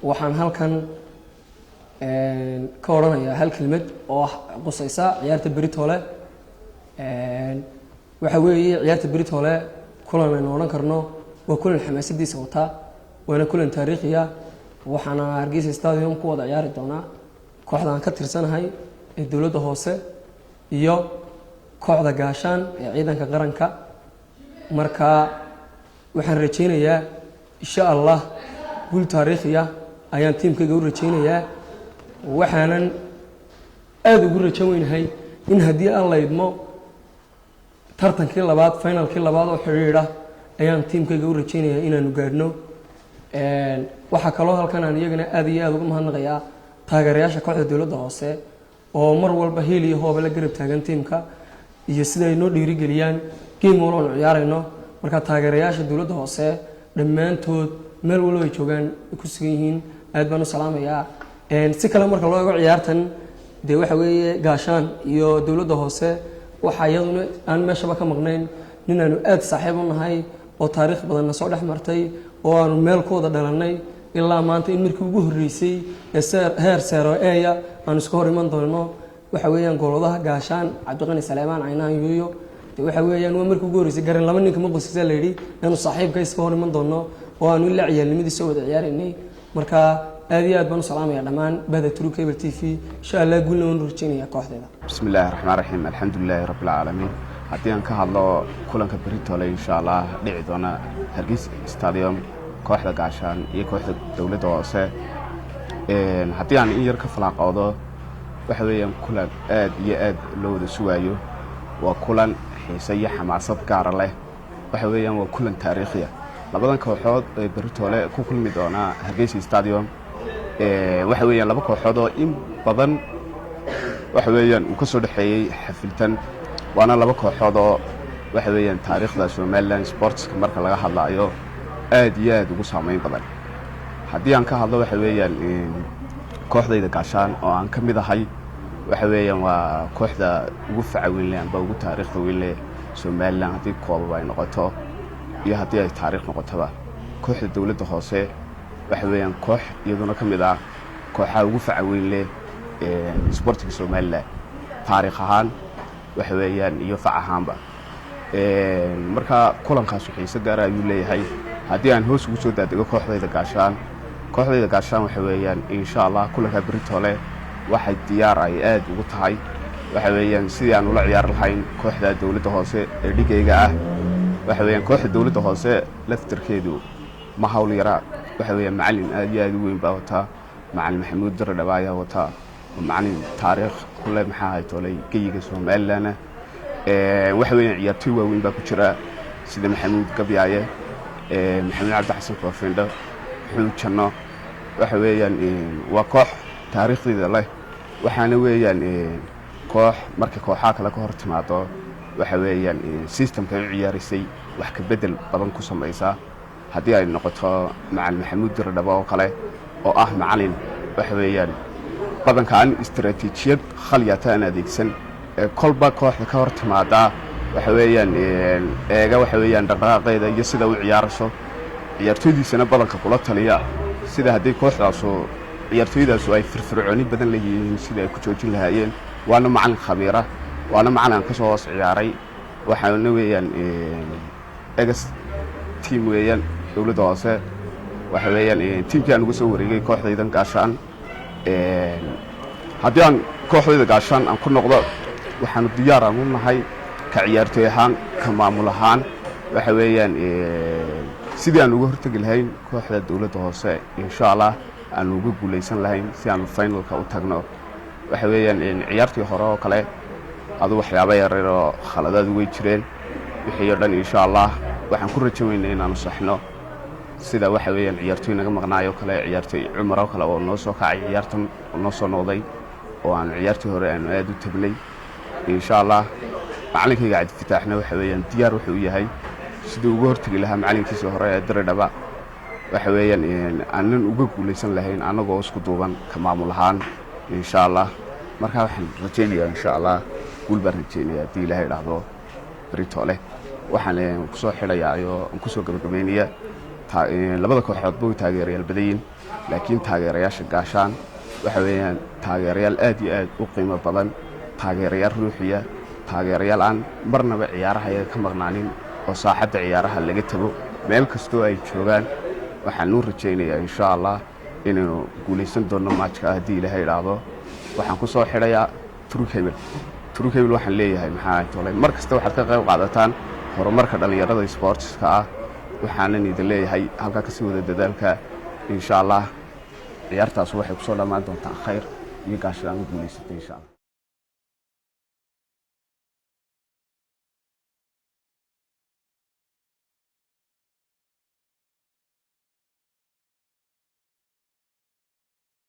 waxaan halkan ka oranayaa hal kelmad oo qusaysa ciyaarta Britole waxa weeye ciyaarta Britole kulan aynu oran karno waa kulan xamaasadiisa wata waana kulan taariikhi ah waxaana Hargeysa Stadium ku wada ciyaari doona kooxdan ka tirsanahay ee dawladda hoose iyo kooxda gaashaan ee ciidanka qaranka marka waxaan rajaynayaa insha Allah guul taariikhi ah ayaan tiimkayga u rajaynayaa waxaanan aad ugu rajaynahay in haddii aan la idmo tartankii labaad finalkii labaad oo xiriira ayaan tiimkayga u rajaynayaa inaanu gaadhno waxa kale oo halkan aan iyagana aad iyo aad ugu mahadnaqayaa taageerayaasha kooxda dawladda hoose oo mar walba heel iyo hoob la garab taagan tiimka iyo sida ay noo dhiirigeliyaan game walba oo ciyaarayno marka taageerayaasha dawladda hoose dhammaantood meel walba ay joogaan ku sugan yihiin aad baan u salaamayaa si kale marka loo eego ciyaartan de waxa weeye gaashaan iyo dawladda hoose waxa iyaduna aan meeshaba ka maqnayn ninaanu aad saaxiib u nahay oo taariikh badan soo dhex martay oo aanu meel ku wada dhalanay ilaa maanta in markii ugu horeysay heer seero eeya aan isku hor iman doono waxa weeyaan gooladaha gaashaan Cabdiqani Saleymaan Aynaan Yuuyo waxa weeyaan waa markii ugu horeysay garan laba nin kama qosaysa leeyri inuu saaxiibka iska hor iman doono oo aanu ila ciyaalnimadii soo wada ciyaarinay marka aad iyo aad baan u salaamayaa dhamaan Bada True Cable TV insha Allah guulna waan rajaynayaa kooxdeeda bismillaahir rahmaanir rahiim alxamdulillaahi rabbil caalamiin haddii aan ka hadlo kulanka Britole insha Allah dhici doona Hargeysa Stadium kooxda gaashaan iyo kooxda dawladda hoose haddii aan in yar ka falaaqoodo waxa weeyaan kulan aad iyo aad loo wada sugayo waa kulan xiiso iyo xamaasad gaar leh waxa weeyaan waa kulan taariikhi ah labadan kooxood ee Britole ku kulmi doona Hargeysa Stadium waxa weeyaan laba kooxood oo in badan waxa weeyaan uu ka soo dhaxeeyay xafiltan waana laba kooxood oo waxa weeyaan taariikhda Somaliland sports marka laga hadlayo aad iyo aad ugu saameyn badan haddii aan ka hadlo waxa weeyaan kooxdayda gaashaan oo aan ka mid ahay waxa weeyaan waa kooxda ugu facaweyn leh amba ugu taariikhda weyn leh Somaliland haddii koob ay noqoto iyo haddii ay taariikh noqotoba kooxda dawladda hoose waxa weeyaan koox iyaduna ka mid ah kooxaha ugu facaweyn leh sportiga Somaliland taariikh ahaan waxa weeyaan iyo fac ahaanba marka kulankaas xiiso gaar ah ayuu leeyahay haddii aan hoos ugu soo daadego kooxdayda gaashaan waxa weeyaan insha Allah kulanka Britole waxay diyaar ay aad ugu tahay waxa weeyaan sidii aan ula ciyaar lahayn kooxda dawladda hoose ee dhigayga ah waxa weeyaan kooxda dawladda hoose laftirkeedu ma hawl yara waxa weeyaan macallin aad iyo aad u weyn baa wata macallin Maxamuud Dare Dhabaaya wata macallin taariikh kulay maxaa hay tolay geyiga Somaliland waxa weeyaan ciyaartoy waaweyn baa ku jira sida Maxamuud Gabyaaye Maxamed Cabdi Xasan Koofindho xuujano waxa weeyaan waa koox taariikhdeeda leh waxaana weeyaan koox markii kooxaha kale ka hor timaado waxa weeyaan systemka ay ciyaarisay wax ka bedel badan ku sameeysa haddii ay noqoto macallin Maxamuud Dare Dhabaaya oo kale oo ah macallin waxa weeyaan badankaan istiraatiijiyad khaliyata aan adeegsan kolba kooxda ka hor timaada waxa weeyaan eega waxa weeyaan dhaqaaqeeda iyo sida uu ciyaarayso ciyaartoydiisana badanka kula taliya sida haddii kooxdaas ciyaartoydaasu ay firfircooni badan leeyihiin sida ay ku joojin lahaayeen waana macallin khabiira waana macallin ka soo hoos ciyaaray waxaana weeyaan egas team weeyaan dawladda hoose waxa weeyaan teamkii aan ugu soo wareegay kooxdaydan gaashaan haddii aan kooxdayda gaashaan aan ku noqdo waxaanu diyaar u nahay ka ciyaartoy ahaan ka maamul ahaan waxa weeyaan sidii aan uga hortagi lahayn kooxda dawladda hoose insha Allah aan uga guuleysan lahayn si aan finalka u tagno waxa weeyaan ciyaartii hore oo kale adu waxyaabo yar oo khaladaad way jireen wixii dhan insha Allah waxaan ku rajaynaynaa inaan saxno sida waxa weeyaan ciyaartoy naga maqnaayo kale ciyaartoy Cumar oo kale oo noo soo kacay ciyaartan noo soo noqday oo aan ciyaartii hore aan aad u tagnay insha Allah macallinkayga Cabdi Fataaxna waxa weeyaan diyaar wuxuu yahay sidoo ugu hortagi lahaa macallinkiisa hore ee Dare Dhabaaya waxa weeyaan aanan uga guuleysan lahayn anagoo isku duuban ka maamul ahaan insha Allah marka waxaan rajaynayaa insha Allah guul baan rajaynayaa haddii Ilaahay dhahdo Britole waxaan ku soo xidhayaa oo ku soo gabagabeynaya labada kooxood buu taageerayaal badan laakiin taageerayaasha gaashaan waxa weeyaan taageerayaal aad iyo aad u qiimo badan, taageerayaal ruuxiya, taageerayaal aan marnaba ciyaaraha iyaga ka maqnaanin oo saaxadda ciyaaraha laga tago meel kastoo ay joogaan. waxaan u rajaynayaa insha Allah inaynu guulaysan doono matchka haddii Ilaahay idhaahdo. waxaan ku soo xidhayaa Turkey waxaan leeyahay maxaa tolay mar kasta waxaad ka qayb qaadataan horumarka dhalinyarada sportska ah. waxaanan idin leeyahay halka ka sii wada dadaalka insha Allah. ciyaartaas waxay ku soo dhamaan doontaa khayr iyo gaashaan guulaysatay insha Allah.